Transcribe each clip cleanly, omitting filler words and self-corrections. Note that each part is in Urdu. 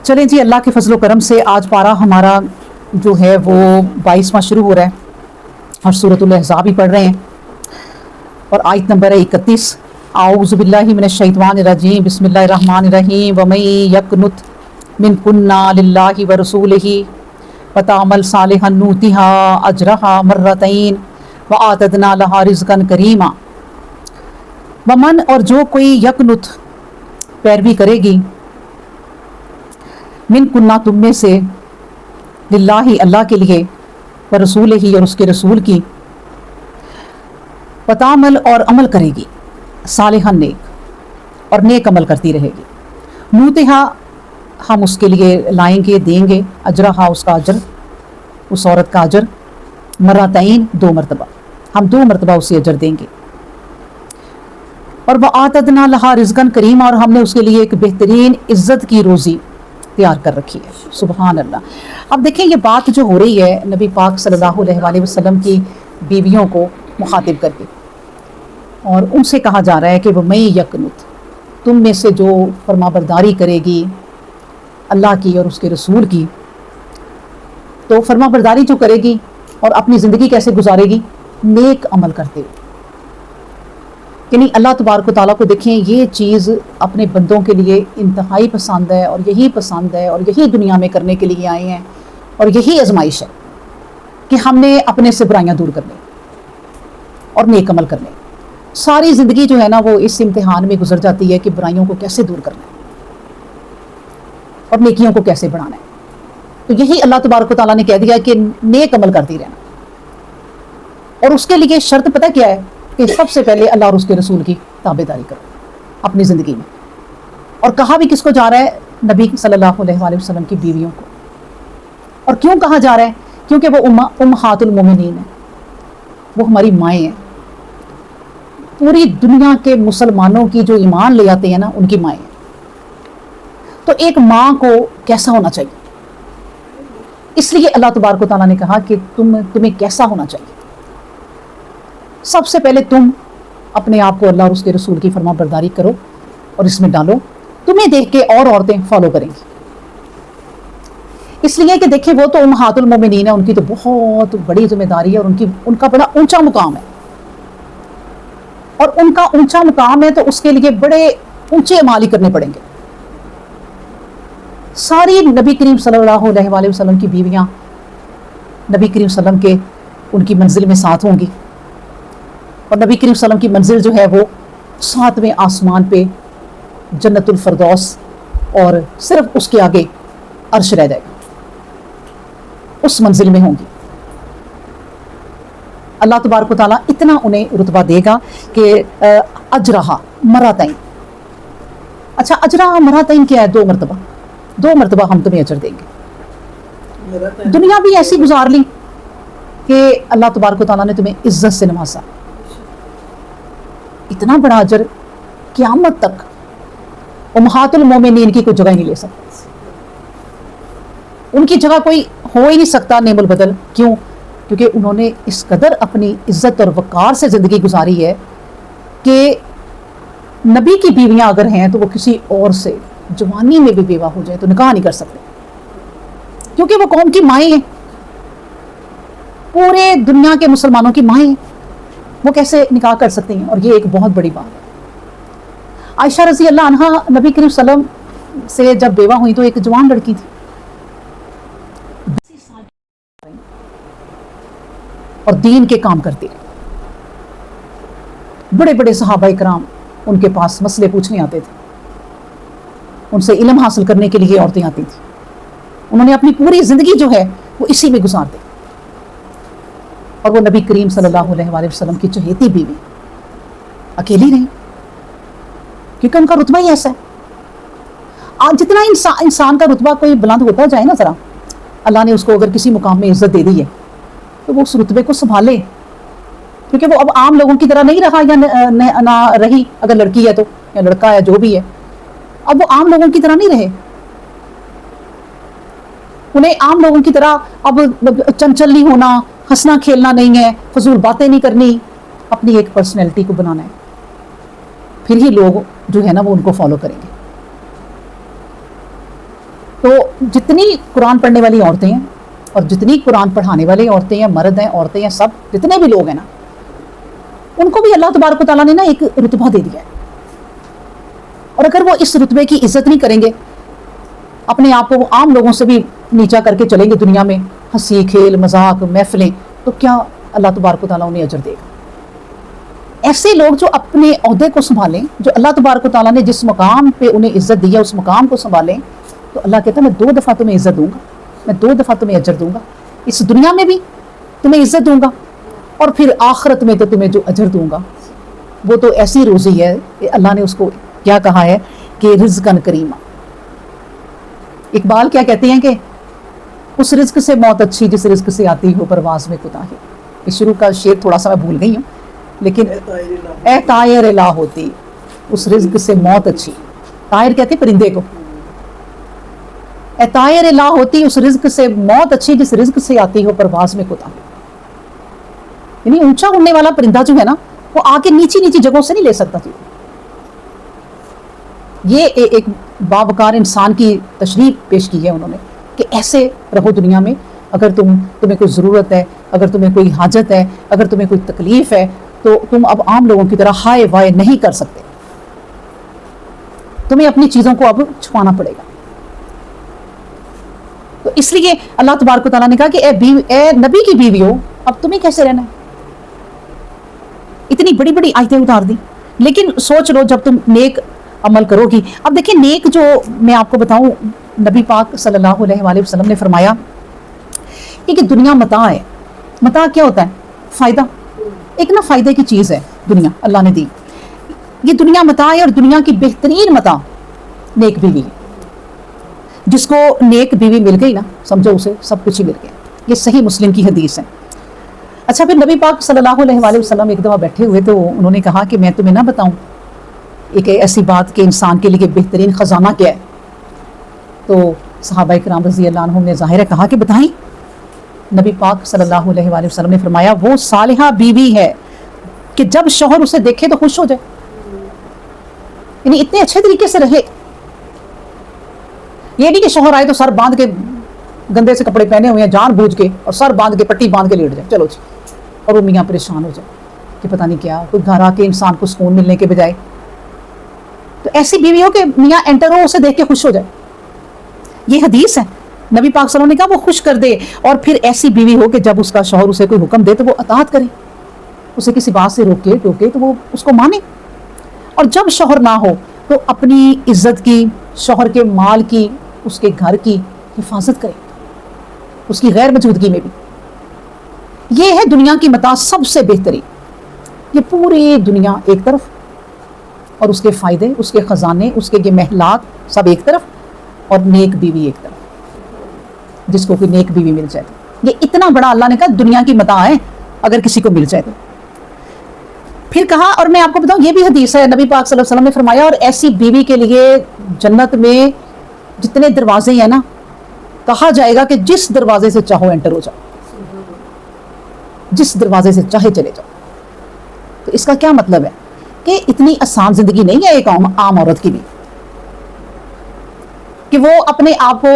چلیں جی، اللہ کے فضل و کرم سے آج پارہ ہمارا جو ہے وہ 22واں شروع ہو رہا ہے اور سورۃ الاحزاب ہی پڑھ رہے ہیں، اور آیت نمبر ہے 31۔ اعوذ باللہ من الشیطان الرجیم، بسم اللہ الرحمن الرحیم۔ ومن یقنت منکن للہ ورسولہ وتعمل صالحا نؤتها اجرها مرتین واعتدنا لها رزقا کریما۔ ومن، اور جو کوئی یقنت پیروی کرے گی، من کنہ تم میں سے، للہ اللہ کے لیے، ورسول ہی اور اس کے رسول کی، وتعمل اور عمل کرے گی، صالحا نیک، اور نیک عمل کرتی رہے گی، نوتہا ہم اس کے لیے لائیں گے، دیں گے، اجرہا اس کا اجر، اس عورت کا اجر، مرتین 2 مرتبہ، ہم 2 مرتبہ اسے اجر دیں گے، اور وَآتَدْنَا لَهَا رِزْقًا كَرِيمًا، اور ہم نے اس کے لیے ایک بہترین عزت کی روزی تیار کر رکھی ہے۔ سبحان اللہ۔ اب دیکھیں یہ بات جو ہو رہی ہے نبی پاک صلی اللہ علیہ وآلہ وسلم کی بیویوں کو مخاطب کر کے، اور ان سے کہا جا رہا ہے کہ وَمَن یقنت، تم میں سے جو فرما برداری کرے گی اللہ کی اور اس کے رسول کی، تو فرما برداری جو کرے گی اور اپنی زندگی کیسے گزارے گی؟ نیک عمل کرتے ہوئے۔ یعنی اللہ تبارک و تعالیٰ کو دیکھیں، یہ چیز اپنے بندوں کے لیے انتہائی پسند ہے، اور یہی پسند ہے، اور یہی دنیا میں کرنے کے لیے آئے ہیں، اور یہی آزمائش ہے کہ ہم نے اپنے سے برائیاں دور کرنے اور نیک عمل کرنے۔ ساری زندگی جو ہے نا وہ اس امتحان میں گزر جاتی ہے کہ برائیوں کو کیسے دور کرنا ہے اور نیکیوں کو کیسے بڑھانا ہے۔ تو یہی اللہ تبارک و تعالیٰ نے کہہ دیا کہ نیک عمل کرتی رہنا، اور اس کے لیے شرط پتہ کیا ہے؟ کہ سب سے پہلے اللہ اور اس کے رسول کی تابعداری کرو اپنی زندگی میں۔ اور کہا بھی کس کو جا رہا ہے؟ نبی صلی اللہ علیہ وآلہ وسلم کی بیویوں کو۔ اور کیوں کہا جا رہا ہے؟ کیونکہ وہ امہات المومنین ہیں، وہ ہماری مائیں ہیں، پوری دنیا کے مسلمانوں کی جو ایمان لے آتے ہیں نا ان کی مائیں ہیں۔ تو ایک ماں کو کیسا ہونا چاہیے؟ اس لیے اللہ تبارک و تعالیٰ نے کہا کہ تمہیں کیسا ہونا چاہیے؟ سب سے پہلے تم اپنے آپ کو اللہ اور اس کے رسول کی فرما برداری کرو اور اس میں ڈالو، تمہیں دیکھ کے اور عورتیں فالو کریں گی۔ اس لیے کہ دیکھیں وہ تو امہات المومنین ہیں، ان کی تو بہت بڑی ذمہ داری ہے، اور ان کا بڑا اونچا مقام ہے، اور ان کا اونچا مقام ہے تو اس کے لیے بڑے اونچے اعمال ہی کرنے پڑیں گے۔ ساری نبی کریم صلی اللہ علیہ وآلہ وسلم کی بیویاں نبی کریم صلی اللہ علیہ وسلم کے ان کی منزل میں ساتھ ہوں گی، اور نبی کریم صلی اللہ علیہ وسلم کی منزل جو ہے وہ 7ویں آسمان پہ جنت الفردوس، اور صرف اس کے آگے عرش رہ جائے گا، اس منزل میں ہوں گی۔ اللہ تبارک و تعالیٰ اتنا انہیں رتبہ دے گا کہ اجرہا مرتین۔ اچھا، اجرہا مرتین کیا ہے؟ 2 مرتبہ، 2 مرتبہ ہم تمہیں اجر دیں گے۔ دنیا بھی ایسی گزار لی کہ اللہ تبارک و تعالیٰ نے تمہیں عزت سے نوازا، اتنا بڑا اجر قیامت تک امہات المومنین کی کوئی جگہ نہیں لے سکتا، ان کی جگہ کوئی ہو ہی نہیں سکتا نعم البدل۔ کیوں؟ کیونکہ انہوں نے اس قدر اپنی عزت اور وقار سے زندگی گزاری ہے کہ نبی کی بیویاں اگر ہیں تو وہ کسی اور سے جوانی میں بھی بیوہ ہو جائے تو نکاح نہیں کر سکتے، کیونکہ وہ قوم کی مائیں ہیں، پورے دنیا کے مسلمانوں کی مائیں ہیں، وہ کیسے نکاح کر سکتے ہیں؟ اور یہ ایک بہت بڑی بات ہے۔ عائشہ رضی اللہ عنہا نبی کریم صلی اللہ علیہ وسلم سے جب بیوہ ہوئی تو ایک جوان لڑکی تھی، اور دین کے کام کرتی رہی۔ بڑے بڑے صحابہ کرام ان کے پاس مسئلے پوچھنے آتے تھے، ان سے علم حاصل کرنے کے لیے عورتیں آتی تھیں۔ انہوں نے اپنی پوری زندگی جو ہے وہ اسی میں گزار دی، اور وہ نبی کریم صلی اللہ علیہ وآلہ وسلم کی چہیتی بیوی اکیلی نہیں، کیونکہ ان کا رتبہ ہی ایسا ہے۔ آج جتنا انسان کا رتبہ کوئی بلند ہوتا جائے نا، ذرا اللہ نے اس کو اگر کسی مقام میں عزت دے دی ہے تو وہ اس رتبے کو سنبھالے، کیونکہ وہ اب عام لوگوں کی طرح نہیں رہا یا نہ رہی، اگر لڑکی ہے تو یا لڑکا ہے جو بھی ہے، اب وہ عام لوگوں کی طرح نہیں رہے، انہیں عام لوگوں کی طرح اب چنچل نہیں ہونا، ہنسنا کھیلنا نہیں ہے، فضول باتیں نہیں کرنی، اپنی ایک پرسنالٹی کو بنانا ہے، پھر ہی لوگ جو ہے نا وہ ان کو فالو کریں گے۔ تو جتنی قرآن پڑھنے والی عورتیں ہیں اور جتنی قرآن پڑھانے والی عورتیں ہیں، مرد ہیں، عورتیں ہیں، سب جتنے بھی لوگ ہیں نا، ان کو بھی اللہ تبارک و تعالیٰ نے نا ایک رتبہ دے دیا ہے. اور اگر وہ اس رتبے کی عزت نہیں کریں گے، اپنے آپ کو عام لوگوں سے بھی نیچا کر کے چلیں گے دنیا میں، ہنسی کھیل مذاق محفلیں، تو کیا اللہ تبارک و تعالیٰ انہیں اجر دے گا؟ ایسے لوگ جو اپنے عہدے کو سنبھالیں، جو اللہ تبارک و تعالیٰ نے جس مقام پہ انہیں عزت دی ہے اس مقام کو سنبھالیں، تو اللہ کہتا ہے میں 2 دفعہ تمہیں عزت دوں گا، میں 2 دفعہ تمہیں اجر دوں گا. اس دنیا میں بھی تمہیں عزت دوں گا، اور پھر آخرت میں تو تمہیں جو اجر دوں گا وہ تو ایسی روزی ہے کہ اللہ نے اس کو کیا کہا ہے کہ رزقاً کریمہ. اقبال کیا کہتے ہیں کہ اس رزق سے موت اچھی جس رزق سے آتی ہو پرواز میں کوتاہی. اس شروع کا شعر تھوڑا سا میں بھول گئی ہوں، لیکن اے طائر الہ ہوتی اس رزق سے موت اچھی. طائر کہتے پرندے کو. اے طائر الہ ہوتی اس رزق سے موت اچھی جس رزق سے آتی ہو پرواز میں کوتاہی. یعنی اونچا اڑنے والا پرندہ جو ہے نا، وہ آ کے نیچی نیچی جگہوں سے نہیں لے سکتا تھی. یہ ایک باوقار انسان کی تشریح پیش کی ہے انہوں نے کہ ایسے رہو دنیا میں. اگر تمہیں کوئی ضرورت ہے، اگر تمہیں کوئی حاجت ہے، اگر تمہیں کوئی تکلیف ہے، تو تم اب عام لوگوں کی طرح ہائے وائے نہیں کر سکتے. تمہیں اپنی چیزوں کو اب چھپانا پڑے گا. تو اس لیے اللہ تبارک و تعالیٰ نے کہا کہ اے نبی کی بیویوں، اب تمہیں کیسے رہنا ہے؟ اتنی بڑی بڑی آیتیں اتار دی. لیکن سوچ لو جب تم نیک عمل کرو گی. اب دیکھیں نیک جو میں آپ کو بتاؤں، نبی پاک صلی اللہ علیہ وآلہ وسلم نے فرمایا کہ دنیا متاع ہے. متاع کیا ہوتا ہے؟ فائدہ. ایک نا فائدے کی چیز ہے دنیا، اللہ نے دی. یہ دنیا متاع ہے، اور دنیا کی بہترین متاع نیک بیوی ہے. جس کو نیک بیوی مل گئی نا، سمجھو اسے سب کچھ ہی مل گیا. یہ صحیح مسلم کی حدیث ہے. اچھا پھر نبی پاک صلی اللہ علیہ وآلہ وسلم ایک دفعہ بیٹھے ہوئے تو انہوں نے کہا کہ میں تمہیں نہ بتاؤں ایک ایسی بات کہ انسان کے لیے بہترین خزانہ کیا ہے؟ تو صحابہ کرام رضی اللہ عنہم نے ظاہر ہے کہا کہ بتائیں. نبی پاک صلی اللہ علیہ وآلہ وسلم نے فرمایا وہ صالحہ بیوی ہے کہ جب شوہر اسے دیکھے تو خوش ہو جائے. یعنی اتنے اچھے طریقے سے رہے. یہ نہیں کہ شوہر آئے تو سر باندھ کے، گندے سے کپڑے پہنے ہوئے ہیں جان بوجھ کے، اور سر باندھ کے پٹی باندھ کے لیٹ جائے چلو جی، اور وہ میاں پریشان ہو جائے کہ پتہ نہیں کیا. کوئی گھر آ کے انسان کو سکون ملنے کے بجائے تو ایسی بیوی ہو کہ میاں انٹر ہو اسے دیکھ کے خوش ہو جائے. یہ حدیث ہے. نبی پاک صلی اللہ علیہ وسلم نے کہا وہ خوش کر دے. اور پھر ایسی بیوی ہو کہ جب اس کا شوہر اسے کوئی حکم دے تو وہ اطاعت کرے، اسے کسی بات سے روکے ٹوکے تو وہ اس کو مانے. اور جب شوہر نہ ہو تو اپنی عزت کی، شوہر کے مال کی، اس کے گھر کی حفاظت کرے، اس کی غیر موجودگی میں بھی. یہ ہے دنیا کی متاع سب سے بہترین. یہ پوری دنیا ایک طرف، اور اس کے فائدے، اس کے خزانے، اس کے یہ محلات سب ایک طرف، اور نیک بیوی ایک طرف. جس کو کوئی نیک بیوی مل جائے تو یہ اتنا بڑا اللہ نے کہا دنیا کی متاع ہے اگر کسی کو مل جائے تو. پھر کہا، اور میں آپ کو بتاؤں یہ بھی حدیث ہے، نبی پاک صلی اللہ علیہ وسلم نے فرمایا اور ایسی بیوی کے لیے جنت میں جتنے دروازے ہیں نا، کہا جائے گا کہ جس دروازے سے چاہو انٹر ہو جاؤ، جس دروازے سے چاہے چلے جاؤ. تو اس کا کیا مطلب ہے کہ اتنی آسان زندگی نہیں ہے ایک عام عورت کی بھی، کہ وہ اپنے آپ کو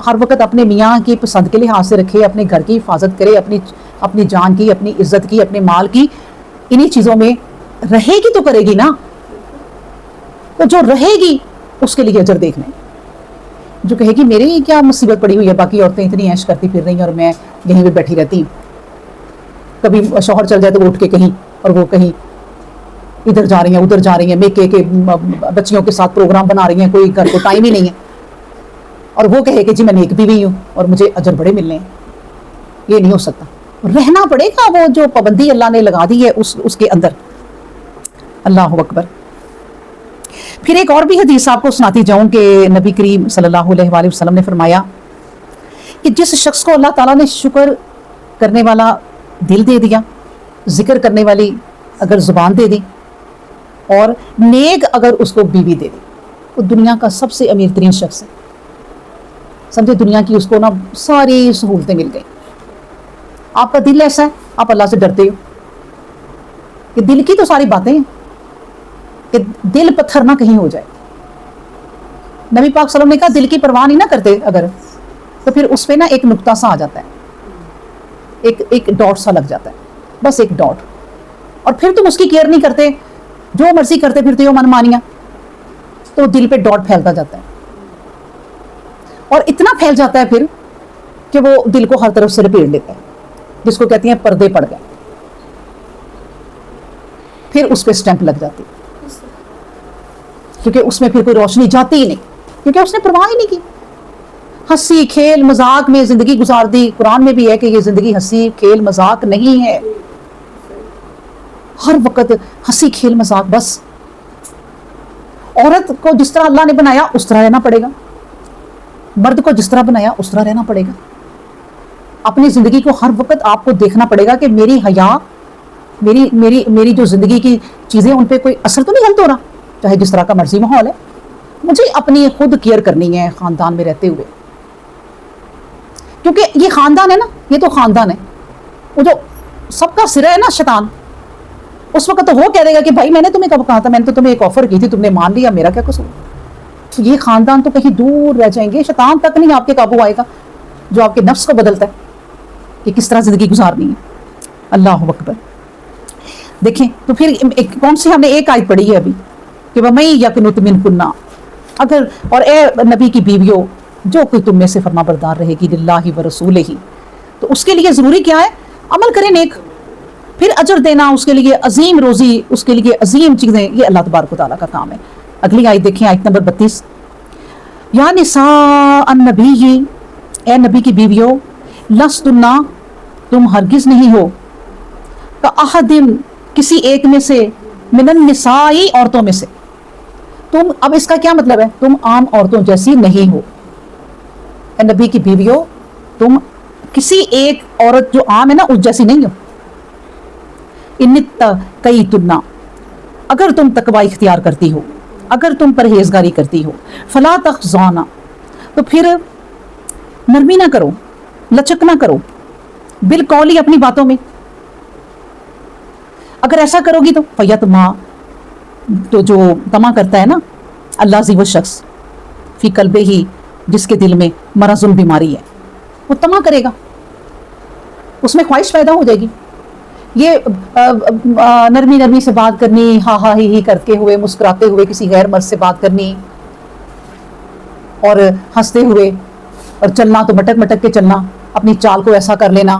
ہر وقت اپنے میاں کی پسند کے لحاظ سے رکھے، اپنے گھر کی حفاظت کرے، اپنی جان کی، اپنی عزت کی، اپنے مال کی. انہی چیزوں میں رہے گی تو کرے گی نا. تو جو رہے گی اس کے لیے اجر دیکھنا ہے. جو کہے گی میرے کیا مصیبت پڑی ہوئی ہے، باقی عورتیں اتنی عیش کرتی پھر رہی ہیں اور میں یہیں پہ بیٹھی رہتی ہوں. کبھی شوہر چل جائے تو وہ اٹھ کے کہیں، اور وہ کہیں ادھر جا رہی ہیں ادھر جا رہی ہیں، میکے کے بچیوں کے ساتھ پروگرام بنا رہی ہیں، کوئی گھر کو ٹائم ہی نہیں ہے. اور وہ کہے کہ جی میں نیک بیوی ہوں اور مجھے اجر بڑے ملنے ہیں. یہ نہیں ہو سکتا. رہنا پڑے گا وہ جو پابندی اللہ نے لگا دی ہے اس کے اندر. اللہ اکبر. پھر ایک اور بھی حدیث آپ کو سناتی جاؤں کہ نبی کریم صلی اللہ علیہ وآلہ وسلم نے فرمایا کہ جس شخص کو اللہ تعالیٰ نے شکر کرنے والا دل دے دیا، ذکر کرنے والی اگر زبان دے دی، اور نیک اگر اس کو بیوی دے دی، وہ دنیا کا سب سے امیر ترین شخص ہے. سمجھے دنیا کی اس کو نا ساری سہولتیں مل گئی. آپ کا دل ایسا ہے، آپ اللہ سے ڈرتے ہو کہ دل کی تو ساری باتیں ہیں کہ دل پتھر نہ کہیں ہو جائے. نبی پاک صلی اللہ علیہ وسلم نے کہا دل کی پرواہ نہیں نہ کرتے اگر، تو پھر اس پہ نا ایک نقطہ سا آ جاتا ہے، ایک ڈاٹ سا لگ جاتا ہے، بس ایک ڈاٹ، اور پھر تم اس کی کیئر نہیں کرتے، جو مرضی کرتے پھرتے ہو من مانیاں، تو دل پہ ڈاٹ پھیلتا جاتا ہے، اور اتنا پھیل جاتا ہے پھر کہ وہ دل کو ہر طرف سے لپیٹ لیتا ہے، جس کو کہتے ہیں پردے پڑ گئے، پھر اس پہ سٹیمپ لگ جاتی، کیونکہ اس میں پھر کوئی روشنی جاتی ہی نہیں، کیونکہ اس نے پرواہ ہی نہیں کی، ہنسی کھیل مذاق میں زندگی گزار دی۔ قرآن میں بھی ہے کہ یہ زندگی ہنسی کھیل مذاق نہیں ہے، ہر وقت ہنسی کھیل مذاق بس۔ عورت کو جس طرح اللہ نے بنایا اس طرح رہنا پڑے گا، مرد کو جس طرح بنایا اس طرح رہنا پڑے گا، اپنی زندگی کو ہر وقت آپ کو دیکھنا پڑے گا کہ میری حیا، میری جو زندگی کی چیزیں ان پہ کوئی اثر تو نہیں غلط ہو رہا، چاہے جس طرح کا مرضی ماحول ہے، مجھے اپنی خود کیئر کرنی ہے خاندان میں رہتے ہوئے، کیونکہ یہ خاندان ہے نا، یہ تو خاندان ہے، وہ جو سب کا سرا ہے نا شیطان، اس وقت تو وہ کہہ دے گا کہ بھائی میں نے تمہیں کب کہا تھا، میں نے تو تمہیں ایک آفر کی تھی، تم نے مان لیا، میرا کیا قصور۔ یہ خاندان تو کہیں دور رہ جائیں گے، شیطان تک نہیں آپ کے قابو آئے گا، جو آپ کے نفس کو بدلتا ہے کہ کس طرح زندگی گزارنی ہے۔ اللہ اکبر۔ دیکھیں تو پھر کون سی ہم نے ایک آیت پڑھی ہے ابھی کہ وَمَن یَقْنُتْ مِنْکُنَّ، اگر، اور اے نبی کی بیویوں، جو کوئی تم میں سے فرما بردار رہے گی للہ ورسولہ، تو اس کے لیے ضروری کیا ہے؟ عمل کریں نیک، پھر اجر دینا اس کے لیے عظیم روزی، اس کے لیے عظیم چیزیں، یہ اللہ تبارک و تعالیٰ کا کام ہے۔ اگلی آیت دیکھیں، آیت نمبر 32، یا نساء النبی، اے نبی کی بیویوں، لستن، تم ہرگز نہیں ہو، کاحد، کسی ایک میں سے، من النساء، عورتوں میں سے، تم، اب اس کا کیا مطلب ہے؟ تم عام عورتوں جیسی نہیں ہو، اے نبی کی بیویوں، تم کسی ایک عورت جو عام ہے نا اس جیسی نہیں ہو، ان اتقیتن، اگر تم تقوی اختیار کرتی ہو، اگر تم پرہیزگاری کرتی ہو، فلا تخضعن، تو پھر نرمی نہ کرو، لچک نہ کرو، بالقول، اپنی باتوں میں، اگر ایسا کرو گی تو فیطمع، تو جو طمع کرتا ہے نا، اللہ زی وہ شخص، فی قلبہ ہی، جس کے دل میں مرض، بیماری ہے، وہ طمع کرے گا، اس میں خواہش پیدا ہو جائے گی، یہ نرمی نرمی سے بات کرنی، ہاں ہاں ہی کرتے ہوئے، مسکراتے ہوئے کسی غیر مرد سے بات کرنی، اور ہنستے ہوئے، اور چلنا تو مٹک مٹک کے چلنا، اپنی چال کو ایسا کر لینا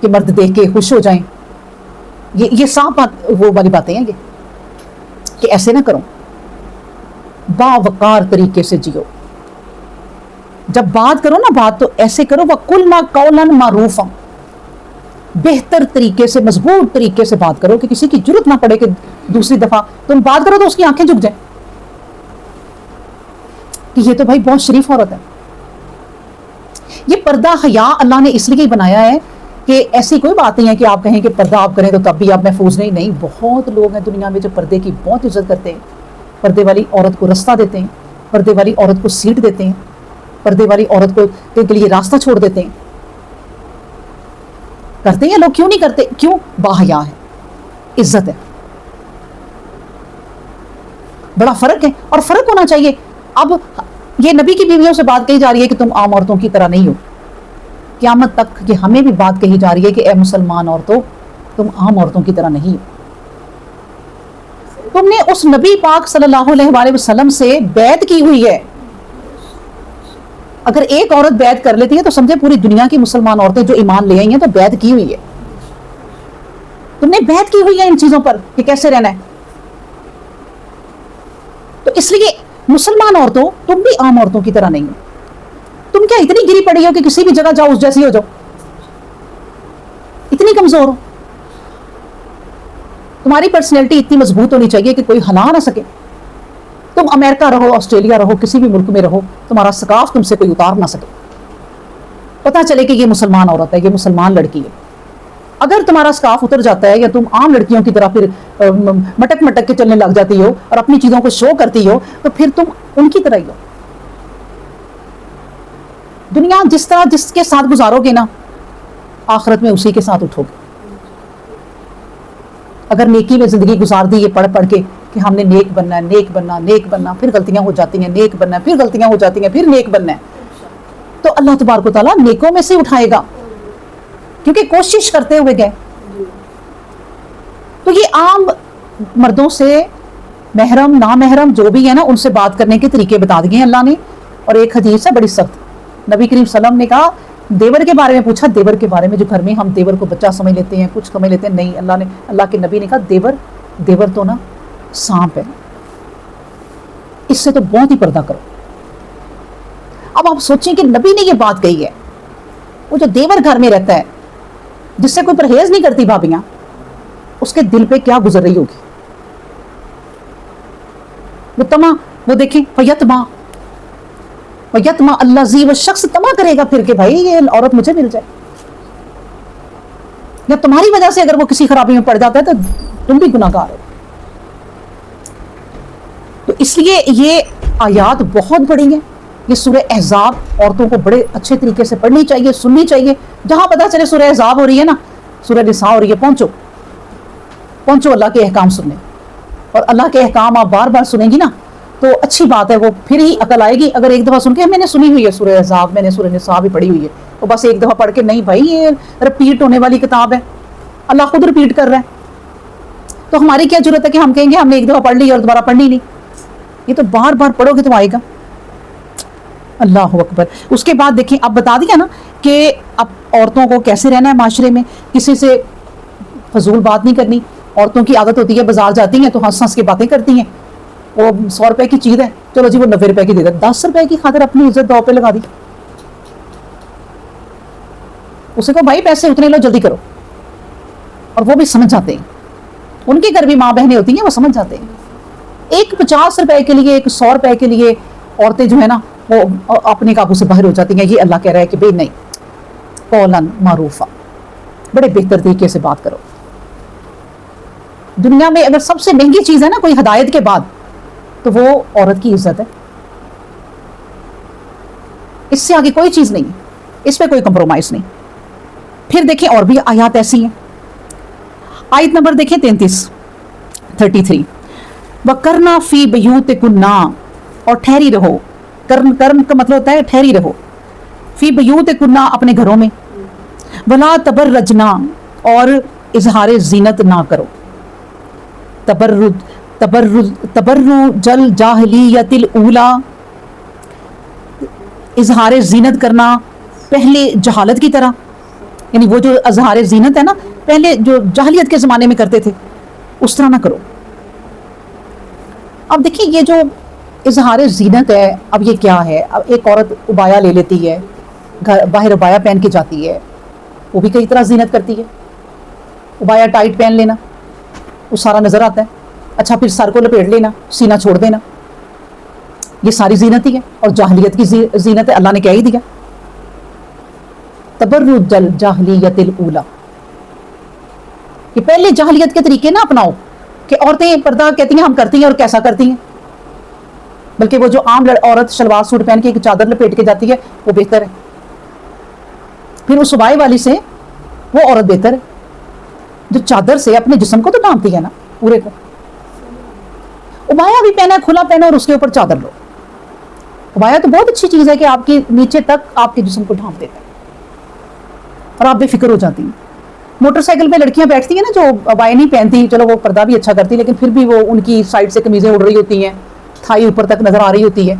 کہ مرد دیکھ کے خوش ہو جائیں، یہ صاف بات، وہ والی باتیں ہیں یہ، کہ ایسے نہ کرو، باوقار طریقے سے جیو، جب بات کرو نا بات تو ایسے کرو، وَقُلْنَا قَوْلًا مَعْرُوفًا، بہتر طریقے سے، مضبوط طریقے سے بات کرو کہ کسی کی ضرورت نہ پڑے کہ دوسری دفعہ تم بات کرو تو اس کی آنکھیں جھک جائیں کہ یہ تو بھائی بہت شریف عورت ہے۔ یہ پردہ حیا اللہ نے اس لیے بنایا ہے کہ ایسی کوئی بات نہیں ہے کہ آپ کہیں کہ پردہ آپ کریں تو تب بھی آپ محفوظ نہیں، بہت لوگ ہیں دنیا میں جو پردے کی بہت عزت کرتے ہیں، پردے والی عورت کو رستہ دیتے ہیں، پردے والی عورت کو سیٹ دیتے ہیں، پردے والی عورت کو کے لیے راستہ چھوڑ دیتے ہیں، کرتے ہیں لوگ، کیوں نہیں کرتے؟ کیوں؟ باحیا ہے، عزت ہے، بڑا فرق ہے، اور فرق ہونا چاہیے۔ اب یہ نبی کی بیویوں سے بات کہی جا رہی ہے کہ تم عام عورتوں کی طرح نہیں ہو، قیامت تک کہ ہمیں بھی بات کہی جا رہی ہے کہ اے مسلمان عورتوں، تم عام عورتوں کی طرح نہیں ہو، تم نے اس نبی پاک صلی اللہ علیہ وآلہ وسلم سے بیعت کی ہوئی ہے۔ اگر ایک عورت بیعت کر لیتی ہے تو سمجھے پوری دنیا کی مسلمان عورتیں جو ایمان لے آئی ہیں تو بیعت کی ہوئی ہے، تم نے بیعت کی ہوئی ہے ان چیزوں پر کہ کیسے رہنا ہے، تو اس لیے مسلمان عورتوں تم بھی عام عورتوں کی طرح نہیں ہو، تم کیا اتنی گری پڑی ہو کہ کسی بھی جگہ جاؤ اس جیسی ہو جاؤ، اتنی کمزور ہو؟ تمہاری پرسنالٹی اتنی مضبوط ہونی چاہیے کہ کوئی ہلا نہ سکے، تم امریکہ رہو، آسٹریلیا رہو، کسی بھی ملک میں رہو، تمہارا ثقافت تم سے کوئی اتار نہ سکے، پتہ چلے کہ یہ مسلمان عورت ہے، یہ مسلمان لڑکی ہے۔ اگر تمہارا ثقافت اتر جاتا ہے یا تم عام لڑکیوں کی طرح پھر مٹک مٹک کے چلنے لگ جاتی ہو اور اپنی چیزوں کو شو کرتی ہو تو پھر تم ان کی طرح ہی ہو۔ دنیا جس کے ساتھ گزارو گے نا، آخرت میں اسی کے ساتھ اٹھو گے۔ اگر نیکی میں زندگی گزار دی یہ پڑھ پڑھ کے کہ ہم نے نیک بننا ہے، نیک بننا، نیک بننا، پھر غلطیاں ہو جاتی ہیں، نیک بننا ہے، پھر غلطیاں ہو جاتی ہیں، پھر نیک بننا ہے، تو اللہ تبارک و تعالیٰ نیکوں میں سے اٹھائے گا، کیونکہ کوشش کرتے ہوئے گئے. تو یہ عام مردوں سے محرم نامحرم جو بھی ہے نا، ان سے بات کرنے کے طریقے بتا دیے ہیں اللہ نے. اور ایک حدیث ہے بڑی سخت، نبی کریم صلی اللہ علیہ وسلم نے کہا، دیور کے بارے میں پوچھا، دیور کے بارے میں جو گھر میں ہم دیور کو بچہ سمجھ لیتے ہیں، کچھ سمجھ لیتے ہیں، نہیں، اللہ کے نبی نے کہا دیور تو نا سانپ ہے، اس سے تو بہت ہی پردہ کرو. اب آپ سوچیں کہ نبی نے یہ بات کہی ہے، وہ جو دیور گھر میں رہتا ہے، جس سے کوئی پرہیز نہیں کرتی بھابیاں، اس کے دل پہ کیا گزر رہی ہوگی. وہ تما، وہ دیکھیں، فیتما اللہ زی، وہ شخص تما کرے گا پھر کہ بھائی یہ عورت مجھے مل جائے، یا تمہاری وجہ سے اگر وہ کسی خرابی میں پڑ جاتا ہے تو تم بھی گناہ گار ہو. تو اس لیے یہ آیات بہت بڑی ہیں. یہ سورہ احزاب عورتوں کو بڑے اچھے طریقے سے پڑھنی چاہیے، سننی چاہیے. جہاں پتہ چلے سورہ احزاب ہو رہی ہے نا، سورہ نساء ہو رہی ہے، پہنچو اللہ کے احکام سننے. اور اللہ کے احکام آپ بار بار سنیں گی نا تو اچھی بات ہے، وہ پھر ہی عقل آئے گی. اگر ایک دفعہ سن کے میں نے سنی ہوئی ہے سورہ احزاب، میں نے سورہ نساء بھی پڑھی ہوئی ہے، تو بس ایک دفعہ پڑھ کے نہیں، بھائی یہ رپیٹ ہونے والی کتاب ہے، اللہ خود رپیٹ کر رہا ہے، تو ہماری کیا ضرورت ہے کہ ہم کہیں گے ہم نے ایک دفعہ پڑھ لی اور دوبارہ پڑھنی نہیں. یہ تو بار بار پڑھو گے تو آئے گا. اللہ اکبر. اس کے بعد دیکھیں، اب بتا دیا نا کہ اب عورتوں کو کیسے رہنا ہے معاشرے میں، کسی سے فضول بات نہیں کرنی. عورتوں کی عادت ہوتی ہے بازار جاتی ہیں تو ہنس ہنس کے باتیں کرتی ہیں. وہ 100 روپے کی چیز ہے، چلو جی وہ 90 روپے کی دے دے، 10 روپے کی خاطر اپنی عزت داؤ پہ لگا دی. اسے کو بھائی پیسے اتنے لو، جلدی کرو. اور وہ بھی سمجھ جاتے ہیں، ان کے گھر بھی ماں بہنیں ہوتی ہیں، وہ سمجھ جاتے ہیں. ایک 50 روپے کے لیے، ایک 100 روپے کے لیے عورتیں جو ہے نا وہ اپنے قابو سے باہر ہو جاتی ہیں. یہ اللہ کہہ رہا ہے کہ بھائی نہیں، قولاً معروفا، بڑے بہتر طریقے سے بات کرو. دنیا میں اگر سب سے مہنگی چیز ہے نا کوئی ہدایت کے بعد، تو وہ عورت کی عزت ہے. اس سے آگے کوئی چیز نہیں، اس پہ کوئی کمپرومائز نہیں. پھر دیکھیں اور بھی آیات ایسی ہیں. آیت نمبر دیکھیں 33. وَقَرْنَا فِي بُيُوتِكُنَّ، اور ٹھہری رہو. کرم کا مطلب ہوتا ہے ٹھہری رہو. فی بیوتکن، اپنے گھروں میں. ولا تبرجنا، اور اظہار زینت نہ کرو. تبرج الجاہلیت الاولی، اظہار زینت کرنا پہلے جہالت کی طرح، یعنی وہ جو اظہار زینت ہے نا پہلے جو جاہلیت کے زمانے میں کرتے تھے اس طرح نہ کرو. اب دیکھیں یہ جو اظہار زینت ہے، اب یہ کیا ہے؟ اب ایک عورت ابایا لے لیتی ہے، باہر ابایا پہن کے جاتی ہے، وہ بھی کئی طرح زینت کرتی ہے. ابایا ٹائٹ پہن لینا، وہ سارا نظر آتا ہے. اچھا پھر سر کو لپیٹ لینا، سینہ چھوڑ دینا، یہ ساری زینت ہی ہے. اور جاہلیت کی زینت ہے، اللہ نے کہہ ہی دیا تبرج الجاہلیت الاولی، کہ پہلے جاہلیت کے طریقے نہ اپناؤ کہ عورتیں پردہ کہتی ہیں ہم کرتی ہیں اور کیسا کرتی ہیں، بلکہ وہ جو عام عورت شلوار سوٹ پہن کے ایک چادر لپیٹ کے جاتی ہے وہ بہتر ہے. پھر اس ابائے والی سے وہ عورت بہتر ہے جو چادر سے اپنے جسم کو تو ڈھانپتی ہے نا پورے کو. ابایا بھی پہنا، کھلا پہنا اور اس کے اوپر چادر لو. ابایا تو بہت اچھی چیز ہے کہ آپ کی نیچے تک آپ کے جسم کو ڈھانپ دیتا ہے اور آپ بے فکر ہو جاتی ہیں. موٹر سائیکل پہ لڑکیاں بیٹھتی ہیں نا جو ابایا نہیں پہنتی، چلو وہ پردہ بھی اچھا کرتی لیکن پھر بھی وہ ان کی سائڈ سے قمیضیں اڑ رہی ہوتی ہیں، تھائی اوپر تک نظر آ رہی ہوتی ہے،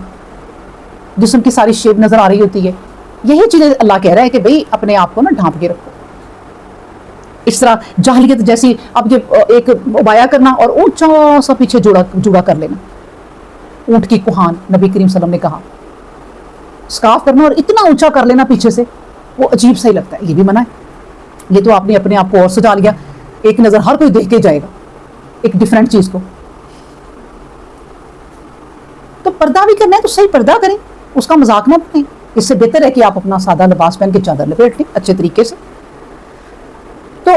جسم کی ساری شیپ نظر آ رہی ہوتی ہے. یہی چیزیں اللہ کہہ رہا ہے کہ بھئی اپنے آپ کو نا ڈھانپ کے رکھو. اس طرح جاہلیت جیسی اب یہ ایک ابایا کرنا اور اونچا سا پیچھے جوڑا کر لینا، اونٹ کی کوہان نبی کریم صلی اللہ علیہ وسلم نے کہا، سکارف کرنا اور اتنا اونچا کر لینا پیچھے سے، وہ عجیب سا ہی لگتا ہے. یہ بھی منع ہے. یہ تو آپ نے اپنے آپ کو اور سجا لیا، ایک نظر ہر کوئی دیکھ کے جائے گا ایک ڈیفرنٹ چیز کو. تو پردہ بھی کرنا ہے تو صحیح پردہ کریں، اس کا مذاق نہ بنائیں. اس سے بہتر ہے کہ آپ اپنا سادہ لباس پہن کے چادر لپیٹ لیں اچھے طریقے سے. تو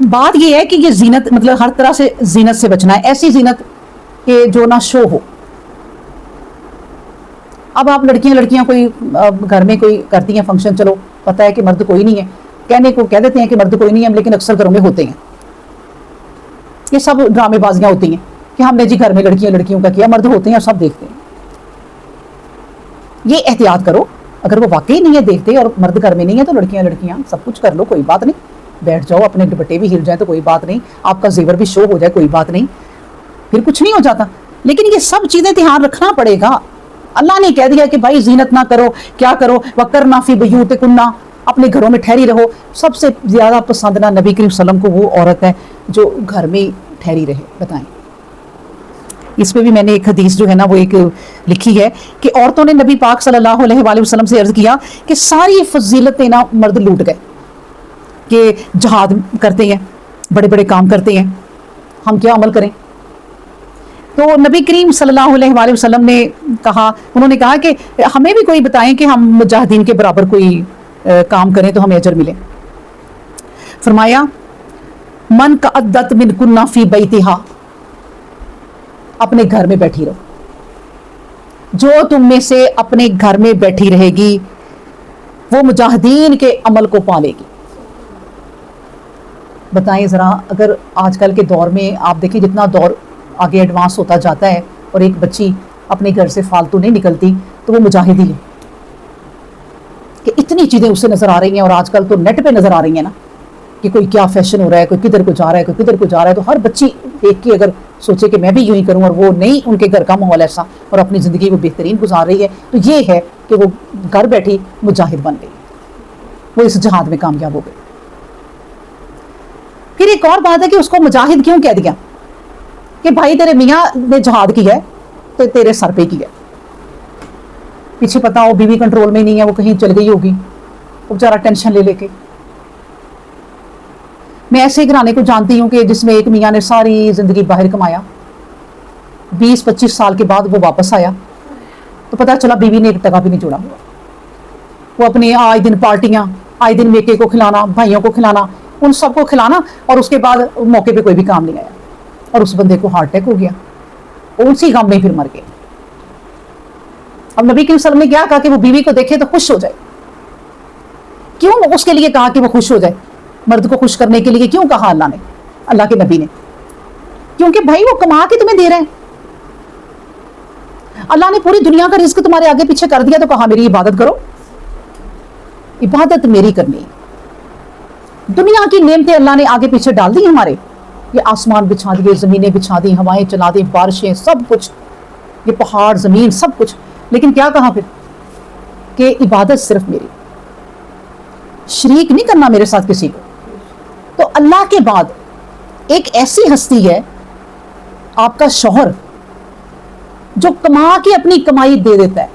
بات یہ ہے کہ یہ زینت مطلب ہر طرح سے زینت سے بچنا ہے، ایسی زینت کہ جو نہ شو ہو. اب آپ لڑکیاں کوئی گھر میں کوئی کرتی ہیں فنکشن، چلو پتہ ہے کہ مرد کوئی نہیں ہے، کہنے کو کہہ دیتے ہیں کہ مرد کوئی نہیں ہے، لیکن اکثر گھروں میں ہوتے ہیں. یہ سب ڈرامے بازیاں ہوتی ہیں. کہ ہم نے جی گھر میں لڑکیوں کا کیا، مرد ہوتے ہیں اور سب دیکھتے ہیں. یہ احتیاط کرو. اگر وہ واقعی نہیں ہے دیکھتے اور مرد گھر میں نہیں ہے تو لڑکیاں سب کچھ کر لو، کوئی بات نہیں. بیٹھ جاؤ، اپنے دوپٹے بھی ہل جائیں تو کوئی بات نہیں، آپ کا زیور بھی شو ہو جائے کوئی بات نہیں، پھر کچھ نہیں ہو جاتا. لیکن یہ سب چیزیں دھیان رکھنا پڑے گا. اللہ نے کہہ دیا کہ بھائی زینت نہ کرو، کیا کرو، وَقَرْنَا فِي بُيُوتِكُنَّ، اپنے گھروں میں ٹھہری رہو. سب سے زیادہ پسندنا نبی کریم صلی اللہ علیہ وسلم کو وہ عورت ہے جو گھر میں ٹھہری رہے. بتائیں، اس پہ بھی میں نے ایک حدیث جو ہے نا وہ ایک لکھی ہے کہ عورتوں نے نبی پاک صلی اللہ علیہ وآلہ وسلم سے عرض کیا کہ ساری فضیلتیں نا مرد لوٹ گئے، کہ جہاد کرتے ہیں، بڑے بڑے کام کرتے ہیں، ہم کیا عمل کریں. تو نبی کریم صلی اللہ علیہ وآلہ وسلم نے کہا، انہوں نے کہا کہ ہمیں بھی کوئی بتائیں کہ ہم مجاہدین کے برابر کوئی کام کریں تو ہمیں اجر ملے. فرمایا من قعدت من کنہ فی بیتہا، اپنے گھر میں بیٹھی رہو. جو تم میں سے اپنے گھر میں بیٹھی رہے گی وہ مجاہدین کے عمل کو پالے گی. بتائیں ذرا، اگر آج کل کے دور میں آپ دیکھیں جتنا دور آگے ایڈوانس ہوتا جاتا ہے اور ایک بچی اپنے گھر سے فالتو نہیں نکلتی تو وہ مجاہدی ہے، کہ اتنی چیزیں اسے نظر آ رہی ہیں. اور آج کل تو نیٹ پہ نظر آ رہی ہیں نا کہ کوئی کیا فیشن ہو رہا ہے، کوئی کدھر کو جا رہا ہے، کوئی کدھر کو جا رہا ہے. تو ہر بچی دیکھ کے اگر سوچے کہ میں بھی یوں ہی کروں، اور وہ نہیں، ان کے گھر کا ماحول ایسا اور اپنی زندگی وہ بہترین گزار رہی ہے، تو یہ ہے کہ وہ گھر بیٹھی مجاہد بن گئی، وہ اس جہاد میں کامیاب ہو گئی. پھر ایک اور بات ہے کہ اس کو مجاہد کیوں کہہ دیا، کہ بھائی تیرے میاں نے جہاد کیا ہے تو تیرے سر پہ کیا. پیچھے پتا ہو بیوی کنٹرول میں نہیں ہے، وہ کہیں چل گئی ہوگی، وہ بیچارہ ٹینشن لے کے. میں ایسے گھرانے کو جانتی ہوں کہ جس میں ایک میاں نے ساری زندگی باہر کمایا، 20-25 سال کے بعد وہ واپس آیا تو پتہ چلا بیوی نے ایک ٹکا بھی نہیں جوڑا ہوا. وہ اپنے آئے دن پارٹیاں، آئے دن میکے کو کھلانا، بھائیوں کو کھلانا، ان سب کو کھلانا، اور اس کے بعد موقع پہ کوئی بھی کام نہیں آیا اور اس بندے کو ہارٹ اٹیک ہو گیا، اور اسی غم میں پھر مر گیا. اب نبی کریم صلی اللہ علیہ وسلم نے کیا کہا کہ وہ بیوی کو دیکھے تو خوش ہو جائے. کیوں اس کے لیے کہا کہ وہ خوش ہو جائے؟ مرد کو خوش کرنے کے لیے کیوں کہا اللہ نے، اللہ کے نبی نے؟ کیونکہ بھائی وہ کما کے تمہیں دے رہے ہیں. اللہ نے پوری دنیا کا رزق تمہارے آگے پیچھے کر دیا تو کہا میری عبادت کرو. عبادت میری کرنی ہے. دنیا کی نعمتیں اللہ نے آگے پیچھے ڈال دی ہمارے، یہ آسمان بچھا دیے، زمینیں بچھا دی، ہوائیں چلا دی، بارشیں، سب کچھ، یہ پہاڑ، زمین، سب کچھ. لیکن کیا کہا پھر کہ عبادت صرف میری، شریک نہیں کرنا میرے ساتھ کسی کو. تو اللہ کے بعد ایک ایسی ہستی ہے آپ کا شوہر جو کما کے اپنی کمائی دے دیتا ہے.